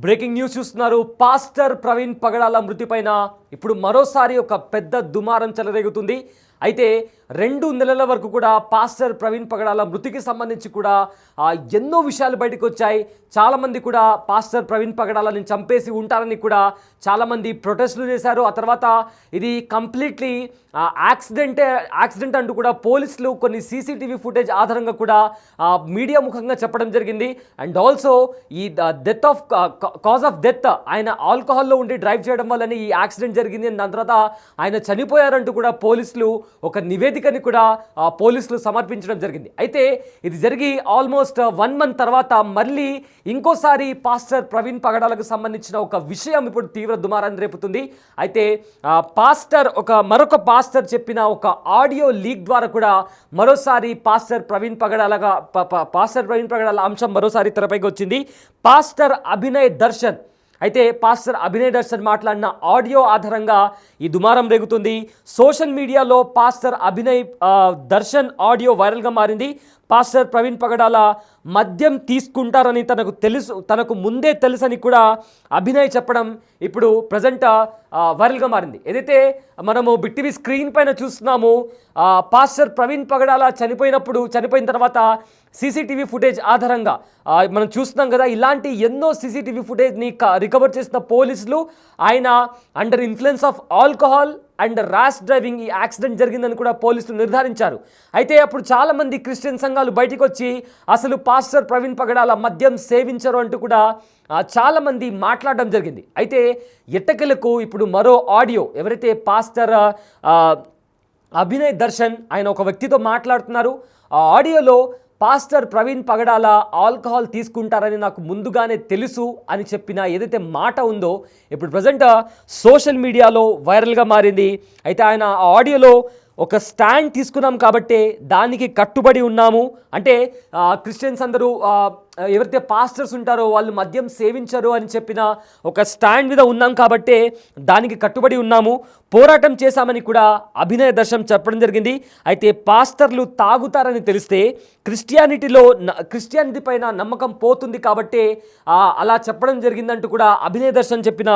Breaking news చూస్తున్నారు. Pastor Praveen పగడాల మృతిపైన ఇప్పుడు మరోసారి ఒక పెద్ద దుమారం చెలరేగుతుంది. అయితే 2 నెలల వరకు కూడా పాస్టర్ ప్రవీణ్ పగడాల మృతికి సంబంధించి కూడా ఎన్నో విషయాలు బయటకు వచ్చాయి. చాలామంది కూడా పాస్టర్ ప్రవీణ్ పగడాలని చంపేసి ఉంటారని కూడా చాలామంది ప్రొటెస్టులు చేశారు. ఆ తర్వాత ఇది కంప్లీట్లీ యాక్సిడెంట్ అంటూ కూడా పోలీసులు కొన్ని సీసీటీవీ ఫుటేజ్ ఆధారంగా కూడా మీడియా ముఖంగా చెప్పడం జరిగింది. అండ్ ఆల్సో ఈ కాజ్ ఆఫ్ డెత్ ఆయన ఆల్కహాల్లో ఉండి డ్రైవ్ చేయడం వల్లనే ఈ యాక్సిడెంట్ జరిగింది. దాని తర్వాత ఆయన చనిపోయారంటూ కూడా పోలీసులు ఒక నివేదికని కూడా పోలీసులు సమర్పించడం జరిగింది. అయితే ఇది జరిగి ఆల్మోస్ట్ 1 month తర్వాత మళ్ళీ ఇంకోసారి పాస్టర్ ప్రవీణ్ పగడాలకు సంబంధించిన ఒక విషయం ఇప్పుడు తీవ్ర దుమారాన్ని రేపుతుంది. అయితే మరొక పాస్టర్ చెప్పిన ఒక ఆడియో లీక్ ద్వారా కూడా మరోసారి పాస్టర్ ప్రవీణ్ పగడాల అంశం మరోసారి తెరపైకి వచ్చింది. పాస్టర్ అభినయ్ దర్శన్ మాట్లాడిన ఆడియో ఆధారంగా ఈ దుమారం రేగుతుంది. సోషల్ మీడియాలో పాస్టర్ అభినయ్ దర్శన్ ఆడియో వైరల్గా మారింది. పాస్టర్ ప్రవీణ్ పగడాల మద్యం తీసుకుంటారని తనకు ముందే తెలుసని కూడా అభినయ్ చెప్పడం ఇప్పుడు ప్రజెంట్ వైరల్గా మారింది. ఏదైతే మనము బిగ్ స్క్రీన్ పైన చూస్తున్నాము, పాస్టర్ ప్రవీణ్ పగడాల చనిపోయిన తర్వాత సీసీటీవీ ఫుటేజ్ ఆధారంగా మనం చూస్తున్నాం కదా. ఇలాంటి ఎన్నో సీసీటీవీ ఫుటేజ్ని రికవర్ చేసిన పోలీసులు ఆయన under influence of alcohol and rash driving ఈ యాక్సిడెంట్ జరిగిందని కూడా పోలీసులు నిర్ధారించారు. అయితే అప్పుడు చాలామంది క్రిస్టియన్ సంఘాలు బయటకు వచ్చి అసలు పాస్టర్ ప్రవీణ్ పగడాల మద్యం సేవించరు అంటూ కూడా చాలామంది మాట్లాడడం జరిగింది. అయితే ఎట్టకేలకు ఇప్పుడు మరో ఆడియో, ఎవరైతే పాస్టర్ అభినయ్ దర్శన్ ఆయన ఒక వ్యక్తితో మాట్లాడుతున్నారు. ఆ ఆడియోలో పాస్టర్ ప్రవీణ్ పగడాల ఆల్కహాల్ తీసుకుంటారని నాకు ముందుగానే తెలుసు అని చెప్పిన ఏదైతే మాట ఉందో ఇప్పుడు ప్రజెంట్ సోషల్ మీడియాలో వైరల్గా మారింది. అయితే ఆయన ఆ ఆడియోలో ఒక స్టాండ్ తీసుకున్నాం కాబట్టి దానికి కట్టుబడి ఉన్నాము, అంటే క్రిస్టియన్స్ అందరూ ఎవరైతే పాస్టర్స్ ఉంటారో వాళ్ళు మద్యం సేవించరు అని చెప్పిన ఒక స్టాండ్ మీద ఉన్నాం కాబట్టి దానికి కట్టుబడి ఉన్నాము, పోరాటం చేశామని కూడా అభినయ దర్శనం చెప్పడం జరిగింది. అయితే పాస్టర్లు తాగుతారని తెలిస్తే క్రిస్టియానిటీ పైన నమ్మకం పోతుంది కాబట్టి అలా చెప్పడం జరిగిందంటూ కూడా అభినయ దర్శనం చెప్పిన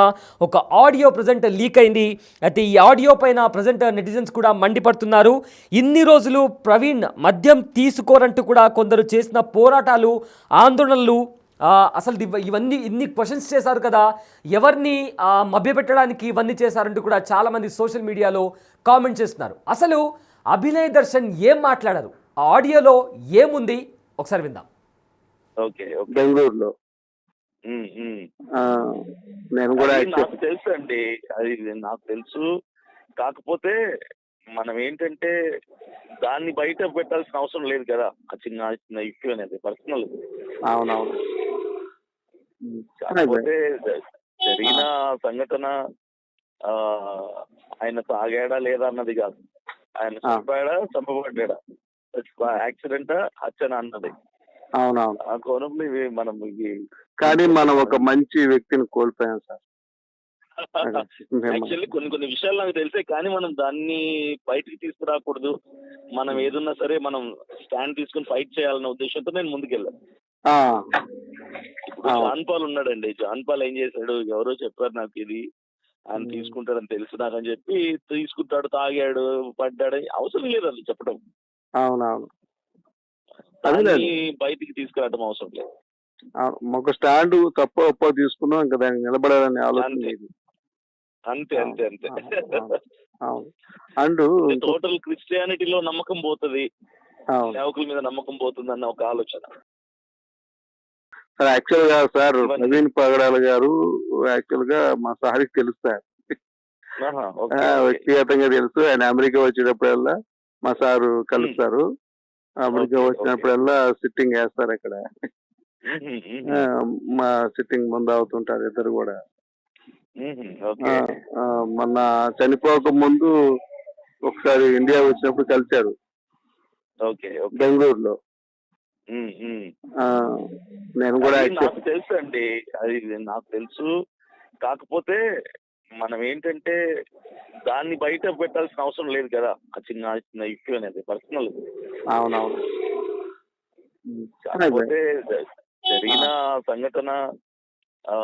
ఒక ఆడియో ప్రజెంట్ లీక్ అయింది. అయితే ఈ ఆడియో పైన ప్రజెంట్ నెటిజన్స్ కూడా మండిపడుతున్నారు. ఇన్ని రోజులు ప్రవీణ్ మద్యం తీసుకోరంటూ కూడా కొందరు చేసిన పోరాటాలు, ఆందోళనలు, అసలు ఇన్ని క్వశ్చన్స్ చేశారు కదా, ఎవరిని మభ్యపెట్టడానికి ఇవన్నీ చేశారంటూ కూడా చాలామంది సోషల్ మీడియాలో కామెంట్ చేస్తున్నారు. అసలు అభినయ్ దర్శన్ ఏం మాట్లాడారు, ఆ ఆడియోలో ఏముంది ఒకసారి విందాం. ఓకే, బెంగళూరులో నేను కూడా నాకు తెలుసు అండి, అది నాకు తెలుసు. కాకపోతే మనం ఏంటంటే దాన్ని బయట పెట్టాల్సిన అవసరం లేదు కదా. ఆ చిన్న ఇష్యూ అనేది పర్సనల్. అవునవును. కాకపోతే జరిగిన సంఘటన ఆయన తాగాడా లేదా అన్నది కాదు, ఆయన చంపబడ్డా, యాక్సిడెంట్ హత్యన అన్నది. అవునవును. ఆ కోణంలో మనం కానీ మనం ఒక మంచి వ్యక్తిని కోల్పోయాం సార్. యాక్చువల్లీ కొన్ని విషయాలు నాకు తెలిసే, కానీ మనం దాన్ని బయటికి తీసుకురాకూడదు. మనం ఏదున్నా సరే మనం స్టాండ్ తీసుకుని ఫైట్ చేయాలన్న ఉద్దేశంతో నేను ముందుకెళ్ళాను. జాన్ పాల్ ఉన్నాడండి, జాన్ పాల్ ఏం చేశాడు, ఎవరో చెప్పారు నాకు ఇది ఆయన తీసుకుంటాడని తెలుసు నాకని చెప్పి తీసుకుంటాడు, తాగాడు, పడ్డాడు, అవసరం లేదు అది చెప్పడం. అవునవును. బయటికి తీసుకురావడం అవసరం లేదు. ఒక స్టాండ్ తప్ప తీసుకున్నాం, ఇంకా దానికి నిలబడాలని ఆలోచన. అంతే అంతే అంతే. అండ్ టోటల్ క్రిస్టియానిటీలో నమ్మకం పోతుంది, సేవకుల మీద నమ్మకం పోతుంది అన్న ఒక ఆలోచన. యాక్చువల్ గా సార్ ప్రవీణ్ పగడాల గారు యాక్చువల్ గా మా సార్కి తెలుస్తారు, వ్యక్తిగతంగా తెలుసు. ఆయన అమెరికా వచ్చేటప్పుడల్లా మా సారు కలుస్తారు, అమెరికా వచ్చినప్పుడల్లా సిట్టింగ్ వేస్తారు అక్కడ, మా సిట్టింగ్ ముందు అవుతుంటారు ఇద్దరు కూడా. మొన్న చనిపోక ముందు ఒకసారి ఇండియా వచ్చినప్పుడు కలిశారు బెంగళూరులో. నేను కూడా నాకు తెలుసు అండి, అది నాకు తెలుసు. కాకపోతే మనం ఏంటంటే దాన్ని బయట పెట్టాల్సిన అవసరం లేదు కదా. ఆ చిన్న ఇష్యూ అనేది పర్సనల్. అవునవును. కాకపోతే జరిగిన సంఘటన ఆ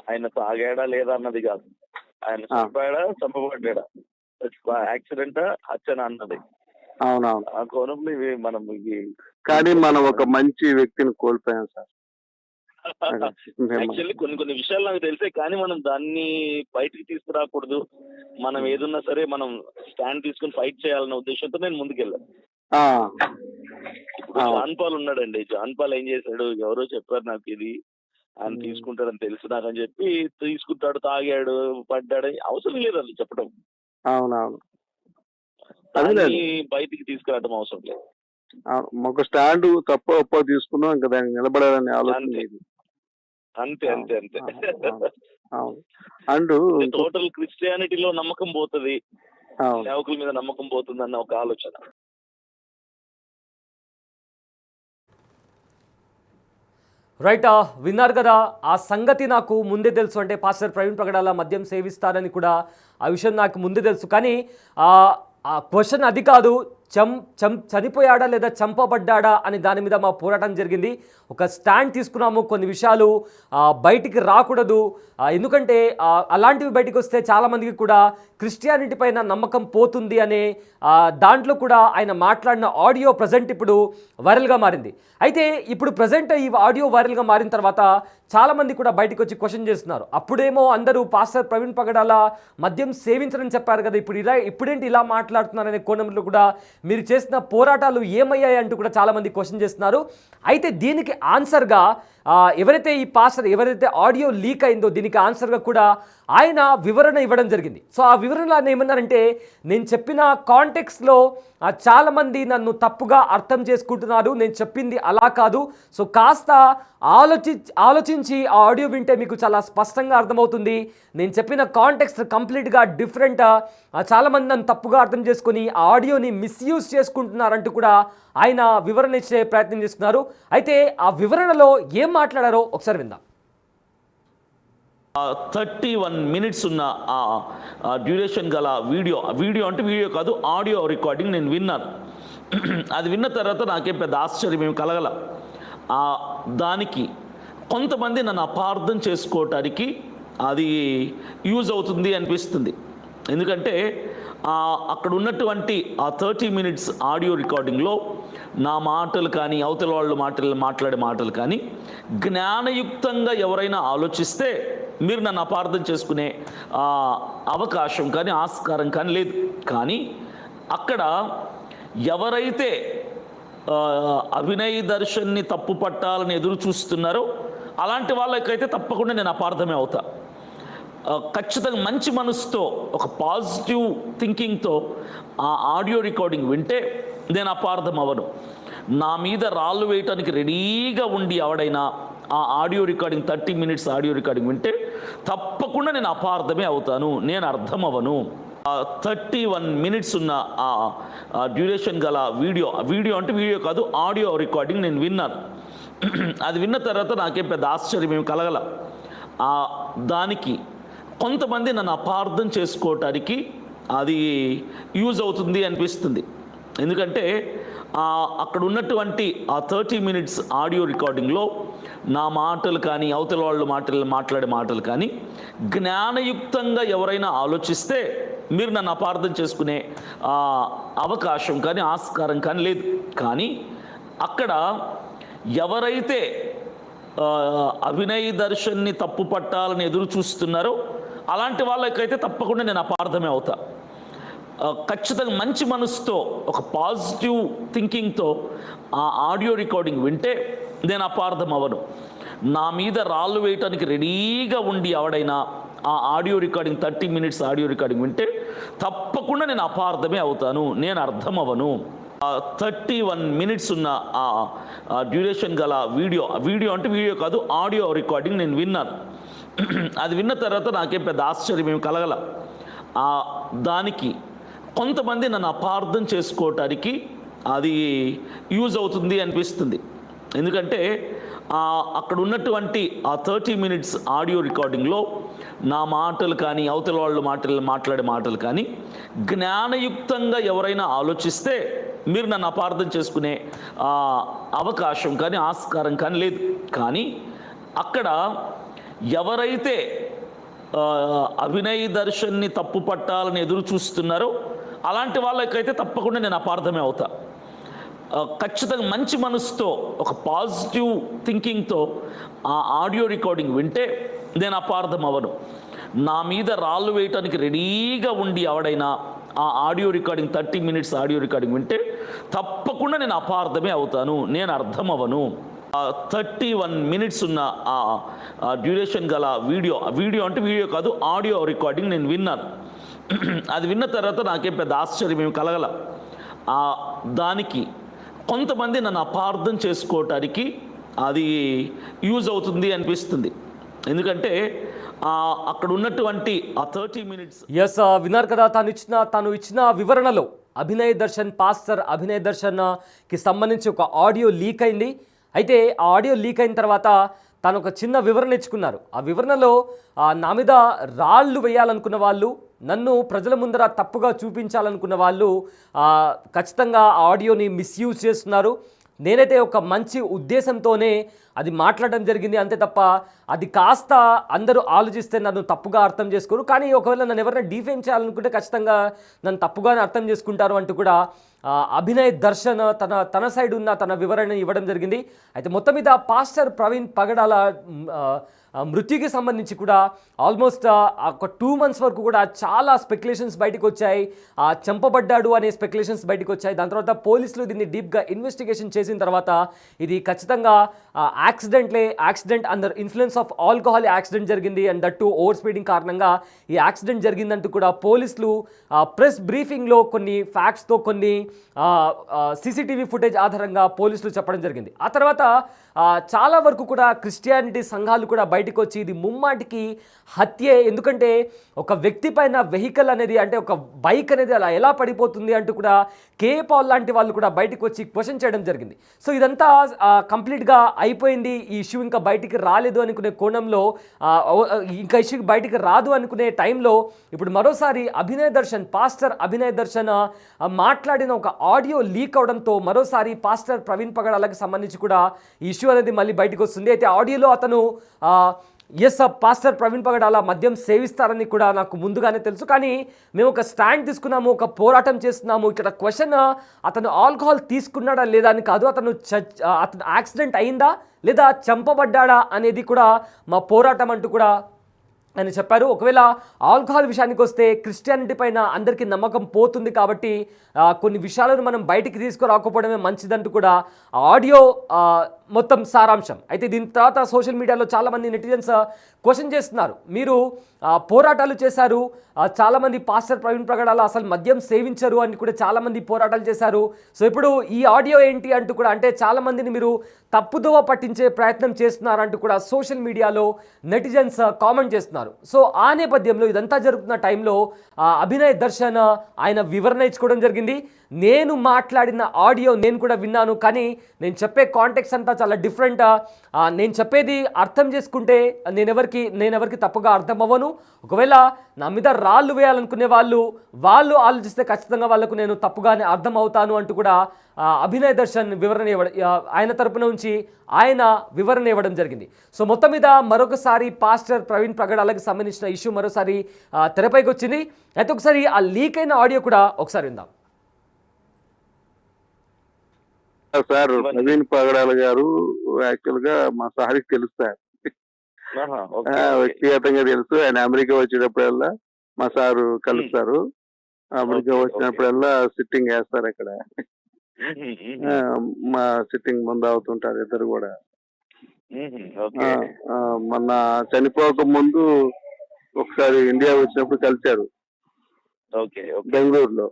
ఆయన తాగాడా లేదా అన్నది కాదు, ఆయన చంపాడా చంపబడ్డా, యాక్సిడెంటా హత్యనా అన్నది. అవునవును. ఆ కోణంలో ఇవి మనం కానీ మనం ఒక మంచి వ్యక్తిని కోల్పోయాం సార్. యాక్చువల్లీ కొన్ని విషయాలు నాకు తెలిసే, కానీ మనం దాన్ని బయటికి తీసుకురాకూడదు. మనం ఏదున్నా సరే మనం స్టాండ్ తీసుకుని ఫైట్ చేయాలన్న ఉద్దేశంతో నేను ముందుకెళ్ళాను. ఇప్పుడు జాన్ పాల్ ఉన్నాడండి, జాన్ పాల్ ఏం చేశాడు, ఎవరో చెప్పారు నాకు ఇది ఆయన తీసుకుంటాడని తెలుసు నాకని చెప్పి తీసుకుంటాడు, తాగాడు, పడ్డాడు, అవసరం లేదు అది చెప్పడం. అవునవును. దాన్ని బయటికి తీసుకురావడం అవసరం లేదు. ఒక స్టాండ్ తప్ప ఒప్ప తీసుకున్నాం, ఇంకా దానికి నిలబడాలని ఆలోచన. అంతే అంతే అంతే. అండ్ టోటల్ క్రిస్టియానిటీలో నమ్మకం పోతుంది, సేవకుల మీద నమ్మకం పోతుంది అన్న ఒక ఆలోచన. రైట్, విన్నారు కదా, ఆ సంగతి నాకు ముందే తెలుసు. అంటే పాస్టర్ ప్రవీణ్ పగడాల మద్యం సేవిస్తారని కూడా ఆ విషయం నాకు ముందే తెలుసు. కానీ ఆ క్వశ్చన్ అది కాదు, చనిపోయాడా లేదా చంపబడ్డాడా అని దాని మీద మా పోరాటం జరిగింది. ఒక స్టాండ్ తీసుకున్నాము. కొన్ని విషయాలు బయటికి రాకూడదు, ఎందుకంటే అలాంటివి బయటికి వస్తే చాలామందికి కూడా క్రిస్టియానిటీ పైన నమ్మకం పోతుంది అనే దాంట్లో కూడా ఆయన మాట్లాడిన ఆడియో ప్రజెంట్ ఇప్పుడు వైరల్గా మారింది. అయితే ఇప్పుడు ప్రజెంట్ ఈ ఆడియో వైరల్గా మారిన తర్వాత చాలామంది కూడా బయటకు వచ్చి క్వశ్చన్ చేస్తున్నారు. అప్పుడేమో అందరూ పాస్టర్ ప్రవీణ్ పగడాల మద్యం సేవించరని చెప్పారు కదా, ఇప్పుడేంటి ఇలా మాట్లాడుతున్నారనే కోణంలో కూడా మీరు చేసిన పోరాటాలు ఏమయ్యాయి అంటూ కూడా చాలామంది క్వశ్చన్ చేస్తున్నారు. అయితే దీనికి ఆన్సర్గా ఎవరైతే ఈ పాస్టర్ ఎవరైతే ఆడియో లీక్ అయిందో దీనికి ఆన్సర్గా కూడా ఆయన వివరణ ఇవ్వడం జరిగింది. సో ఆ వివరణలో ఆయన ఏమన్నారంటే, నేను చెప్పిన కాంటెక్స్లో చాలామంది నన్ను తప్పుగా అర్థం చేసుకుంటున్నారు, నేను చెప్పింది అలా కాదు. సో కాస్త ఆలోచించి ఆ ఆడియో వింటే మీకు చాలా స్పష్టంగా అర్థమవుతుంది. నేను చెప్పిన కాంటెక్స్ట్ కంప్లీట్గా డిఫరెంట్, చాలామంది నన్ను తప్పుగా అర్థం చేసుకుని ఆ ఆడియోని మిస్యూజ్ చేసుకుంటున్నారంటూ కూడా ఆయన వివరణ ఇచ్చే ప్రయత్నం చేస్తున్నారు. అయితే ఆ వివరణలో ఏం మాట్లాడారో ఒకసారి విందాం. 31 minutes ఉన్న డ్యూరేషన్ గల వీడియో అంటే వీడియో కాదు, ఆడియో రికార్డింగ్ నేను విన్నాను. అది విన్న తర్వాత నాకేం పెద్ద ఆశ్చర్యం ఏమి కలగల. దానికి కొంతమంది నన్ను అపార్థం చేసుకోవటానికి అది యూజ్ అవుతుంది అనిపిస్తుంది. ఎందుకంటే అక్కడ ఉన్నటువంటి ఆ 30 minutes ఆడియో రికార్డింగ్లో నా మాటలు కానీ అవతల వాళ్ళు మాట్లాడే మాటలు కానీ జ్ఞానయుక్తంగా ఎవరైనా ఆలోచిస్తే మీరు నన్ను అపార్థం చేసుకునే అవకాశం కానీ ఆస్కారం కానీ లేదు. కానీ అక్కడ ఎవరైతే అభినయ్ దర్శన్ని తప్పు పట్టాలని ఎదురు చూస్తున్నారో అలాంటి వాళ్ళకైతే తప్పకుండా నేను అపార్థమే అవుతా. ఖచ్చితంగా మంచి మనసుతో ఒక పాజిటివ్ థింకింగ్తో ఆ ఆడియో రికార్డింగ్ వింటే నేను అపార్థం అవ్వను. నా మీద రాళ్ళు వేయటానికి రెడీగా ఉండి ఎవడైనా ఆ audio recording 30 minutes audio recording వింటే తప్పకుండా నేను అపార్థమే అవుతాను, నేను అర్థం అవ్వను. 31 minutes ఉన్న డ్యూరేషన్ గల వీడియో అంటే వీడియో కాదు, ఆడియో రికార్డింగ్ నేను విన్నాను. అది విన్న తర్వాత నాకేం పెద్ద ఆశ్చర్యం ఏమి కలగల. దానికి కొంతమంది నన్ను అపార్థం చేసుకోవటానికి అది యూజ్ అవుతుంది అనిపిస్తుంది. ఎందుకంటే అక్కడ ఉన్నటువంటి ఆ 30 minutes ఆడియో రికార్డింగ్లో నా మాటలు కానీ అవతల వాళ్ళు మాట్లాడే మాటలు కానీ జ్ఞానయుక్తంగా ఎవరైనా ఆలోచిస్తే మీరు నన్ను అపార్థం చేసుకునే అవకాశం కానీ ఆస్కారం కానీ లేదు. కానీ అక్కడ ఎవరైతే అభినయ్ దర్శన్ని తప్పు పట్టాలని ఎదురు చూస్తున్నారో అలాంటి వాళ్ళకైతే తప్పకుండా నేను అపార్థమే అవుతా. ఖచ్చితంగా మంచి మనసుతో ఒక పాజిటివ్ థింకింగ్తో ఆ ఆడియో రికార్డింగ్ వింటే నేను అపార్థం అవ్వను. నా మీద రాళ్ళు వేయటానికి రెడీగా ఉండి ఎవడైనా ఆ audio recording 30 minutes audio recording వింటే తప్పకుండా నేను అపార్థమే అవుతాను, నేను అర్థం అవ్వను. 31 minutes ఉన్న డ్యూరేషన్ గల వీడియో అంటే వీడియో కాదు, ఆడియో రికార్డింగ్ నేను విన్నాను. అది విన్న తర్వాత నాకేం పెద్ద ఆశ్చర్యం ఏమి కలగల. దానికి కొంతమంది నన్ను అపార్థం చేసుకోవటానికి అది యూజ్ అవుతుంది అనిపిస్తుంది. ఎందుకంటే అక్కడ ఉన్నటువంటి ఆ 30 minutes ఆడియో రికార్డింగ్లో నా మాటలు కానీ అవతల వాళ్ళు మాట్లాడే మాటలు కానీ జ్ఞానయుక్తంగా ఎవరైనా ఆలోచిస్తే మీరు నన్ను అపార్థం చేసుకునే అవకాశం కానీ ఆస్కారం కానీ లేదు. కానీ అక్కడ ఎవరైతే అభినయ్ దర్శన్ని తప్పు పట్టాలని ఎదురు చూస్తున్నారో అలాంటి వాళ్ళకైతే తప్పకుండా నేను అపార్థమే అవుతా. ఖచ్చితంగా మంచి మనసుతో ఒక పాజిటివ్ థింకింగ్తో ఆ ఆడియో రికార్డింగ్ వింటే నేను అపార్థం అవ్వను. నా మీద రాళ్ళు వేయటానికి రెడీగా ఉండి ఎవడైనా ఆ audio recording 30 minutes audio recording వింటే తప్పకుండా నేను అపార్థమే అవుతాను, నేను అర్థం అవ్వను. 31 minutes ఉన్న ఆ డ్యూరేషన్ గల వీడియో అంటే వీడియో కాదు, ఆడియో రికార్డింగ్ నేను విన్నాను. అది విన్న తర్వాత నాకేం పెద్ద ఆశ్చర్యం ఏమి కలగల. దానికి కొంతమంది నన్ను అపార్థం చేసుకోవటానికి అది యూజ్ అవుతుంది అనిపిస్తుంది. ఎందుకంటే అక్కడ ఉన్నటువంటి ఆ 30 minutes. ఎస్, విన్నారు కదా, తను ఇచ్చిన వివరణలో పాస్టర్ అభినయ్ దర్శన్కి సంబంధించి ఒక ఆడియో లీక్ అయింది. అయితే ఆ ఆడియో లీక్ అయిన తర్వాత తను ఒక చిన్న వివరణ ఇచ్చుకున్నారు. ఆ వివరణలో నా మీద రాళ్ళు వేయాలనుకున్న వాళ్ళు, నన్ను ప్రజల ముందర తప్పుగా చూపించాలనుకున్న వాళ్ళు ఖచ్చితంగా ఆ ఆడియోని మిస్యూజ్ చేస్తున్నారు. నేనైతే ఒక మంచి ఉద్దేశంతోనే అది మాట్లాడడం జరిగింది, అంతే తప్ప అది కాస్త అందరూ ఆలోచిస్తే నన్ను తప్పుగా అర్థం చేసుకోరు. కానీ ఒకవేళ నన్ను ఎవరైనా డిఫేమ్ చేయాలనుకుంటే ఖచ్చితంగా నన్ను తప్పుగానే అర్థం చేసుకుంటారు అంటూ కూడా అభినయ్ దర్శన్ తన సైడ్ ఉన్న తన వివరణ ఇవ్వడం జరిగింది. అయితే మొత్తం మీద పాస్టర్ ప్రవీణ్ పగడాల మృత్యుకి సంబంధించి కూడా ఆల్మోస్ట్ ఒక 2 months వరకు కూడా చాలా స్పెక్యులేషన్స్ బయటకు వచ్చాయి. చంపబడ్డాడు అనే స్పెక్యులేషన్స్ బయటకు వచ్చాయి. దాని తర్వాత పోలీసులు దీన్ని డీప్గా ఇన్వెస్టిగేషన్ చేసిన తర్వాత ఇది ఖచ్చితంగా accident under influence of alcohol accident జరిగింది, and that to over speeding కారణంగా ఈ యాక్సిడెంట్ జరిగిందంటూ కూడా పోలీసులు ప్రెస్ బ్రీఫింగ్లో కొన్ని ఫ్యాక్ట్స్తో కొన్ని సీసీటీవీ ఫుటేజ్ ఆధారంగా పోలీసులు చెప్పడం జరిగింది. ఆ తర్వాత చాలా వరకు కూడా క్రిస్టియానిటీ సంఘాలు కూడా బయటకు వచ్చి ఇది ముమ్మాటికి హత్యే, ఎందుకంటే ఒక వ్యక్తి పైన వెహికల్ అనేది అంటే ఒక బైక్ అనేది అలా ఎలా పడిపోతుంది అంటూ కూడా పాల్ లాంటి వాళ్ళు కూడా బయటకు వచ్చి క్వశ్చన్ చేయడం జరిగింది. సో ఇదంతా కంప్లీట్గా అయిపోయింది, ఈ ఇష్యూ ఇంకా బయటికి రాలేదు అనుకునే కోణంలో, ఇంకా ఇష్యూ బయటికి రాదు అనుకునే టైంలో ఇప్పుడు మరోసారి పాస్టర్ అభినయ్ దర్శన్ మాట్లాడిన ఒక ఆడియో లీక్ అవడంతో మరోసారి పాస్టర్ ప్రవీణ్ పగడాలకు సంబంధించి కూడా ఈ ఇష్యూ అనేది మళ్ళీ బయటకు వస్తుంది. అయితే ఆడియోలో అతను పాస్టర్ ప్రవీణ్ పగడాల మద్యం సేవిస్తారని కూడా నాకు ముందుగానే తెలుసు, కానీ మేము ఒక స్టాండ్ తీసుకున్నాము, ఒక పోరాటం చేస్తున్నాము. ఇక్కడ క్వశ్చన్ అతను ఆల్కహాల్ తీసుకున్నాడా లేదా అని కాదు, అతను యాక్సిడెంట్ అయిందా లేదా చంపబడ్డాడా అనేది కూడా మా పోరాటం అంటూ కూడా అని చెప్పారు. ఒకవేళ ఆల్కహాల్ విషయానికి వస్తే క్రిస్టియానిటీ పైన అందరికీ నమ్మకం పోతుంది, కాబట్టి కొన్ని విషయాలను మనం బయటికి తీసుకురాకపోవడమే మంచిదంటూ కూడా ఆడియో మొత్తం సారాంశం. అయితే దీని తర్వాత సోషల్ మీడియాలో చాలామంది నెటిజన్స్ క్వశ్చన్ చేస్తున్నారు, మీరు పోరాటాలు చేశారు, చాలామంది పాస్టర్ ప్రవీణ్ పగడాల అసలు మద్యం సేవించరు అని కూడా చాలామంది పోరాటాలు చేశారు, సో ఇప్పుడు ఈ ఆడియో ఏంటి అంటూ కూడా, అంటే చాలామందిని మీరు తప్పుదోవ పట్టించే ప్రయత్నం చేస్తున్నారంటూ కూడా సోషల్ మీడియాలో నెటిజన్స్ కామెంట్ చేస్తున్నారు. సో ఆ నేపథ్యంలో ఇదంతా జరుగుతున్న టైంలో అభినయ్ దర్శన్ ఆయన వివరణ ఇచ్చుకోవడం జరిగింది. నేను మాట్లాడిన ఆడియో నేను కూడా విన్నాను, కానీ నేను చెప్పే కాంటెక్స్ట్ అంతా చాలా డిఫరెంట్. నేను చెప్పేది అర్థం చేసుకుంటే నేనెవరికి తప్పుగా అర్థం అవ్వను. ఒకవేళ నా మీద రాళ్ళు వేయాలనుకునే వాళ్ళు ఆలోచిస్తే ఖచ్చితంగా వాళ్ళకు నేను తప్పుగానే అర్థం అవుతాను అంటూ కూడా అభినయ్ దర్శన్ ఆయన తరపున నుంచి ఆయన వివరణ ఇవ్వడం జరిగింది. సో మొత్తం మీద మరొకసారి పాస్టర్ ప్రవీణ్ పగడాలకు సంబంధించిన ఇష్యూ మరోసారి తెరపైకి వచ్చింది. అయితే ఒకసారి ఆ లీక్ అయిన ఆడియో కూడా ఒకసారి విందాం. సార్ ప్రవీణ్ పగడాల గారు యాక్చువల్ గా మా సార్కి తెలుస్తారు, వ్యక్తిగతంగా తెలుసు. ఆయన అమెరికా వచ్చేటప్పుడల్లా మా సారు కలుస్తారు, అమెరికా వచ్చినప్పుడల్లా సిట్టింగ్ వేస్తారు అక్కడ, మా సిట్టింగ్ ముందు అవుతుంటారు ఇద్దరు కూడా. మొన్న చనిపోక ముందు ఒకసారి ఇండియా వచ్చినప్పుడు కలిశారు బెంగళూరులో.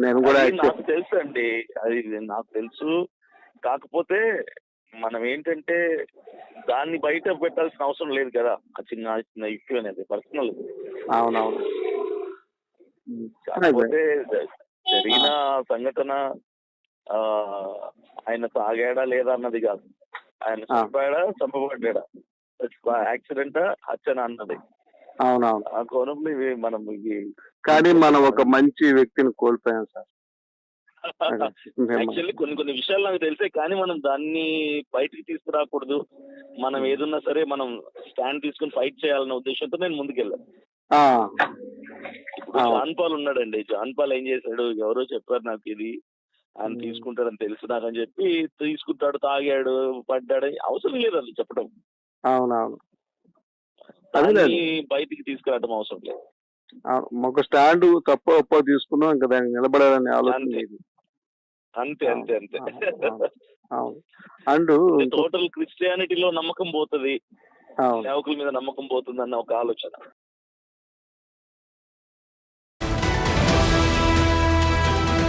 నేను కూడా నాకు తెలుసు అండి, అది నాకు తెలుసు. కాకపోతే మనం ఏంటంటే దాన్ని బయట పెట్టాల్సిన అవసరం లేదు కదా, ఆ చిన్న ఇష్యూ అనేది పర్సనల్. అవునవును. కాకపోతే జరిగిన సంఘటన ఆయన తాగాడా లేదా అన్నది కాదు, ఆయన చంపబడ్డా, యాక్సిడెంటా హత్యనా అన్నది. అవునవును. ఆ కోణంలో మనం కానీ మనం ఒక మంచి వ్యక్తిని కోల్పోయాం సార్. యాక్చువల్లీ కొన్ని విషయాలు నాకు తెలిసే, కానీ మనం దాన్ని బయటికి తీసుకురాకూడదు. మనం ఏదున్నా సరే మనం స్టాండ్ తీసుకుని ఫైట్ చేయాలన్న ఉద్దేశంతో నేను ముందుకెళ్ళాను. ఇప్పుడు జాన్ పాల్ ఉన్నాడండి. జాన్ పాల్ ఏం చేశాడు, ఎవరో చెప్పారు నాకు ఇది ఆయన తీసుకుంటాడని తెలుసు నాకని చెప్పి తీసుకుంటాడు, తాగాడు, పడ్డాడు. అవసరం లేదు అది చెప్పడం. అవునవును, దాన్ని బయటికి తీసుకురావడం అవసరం లేదు. ఒక స్టాండ్ తప్ప ఒప్ప తీసుకున్నాం, ఇంకా దానికి నిలబడాలని ఆలోచన లేదు. అంతే అంతే అంతే. అవును. అండ్ టోటల్ క్రిస్టియానిటీలో నమ్మకం పోతుంది, సేవకుల మీద నమ్మకం పోతుంది అన్న ఒక ఆలోచన.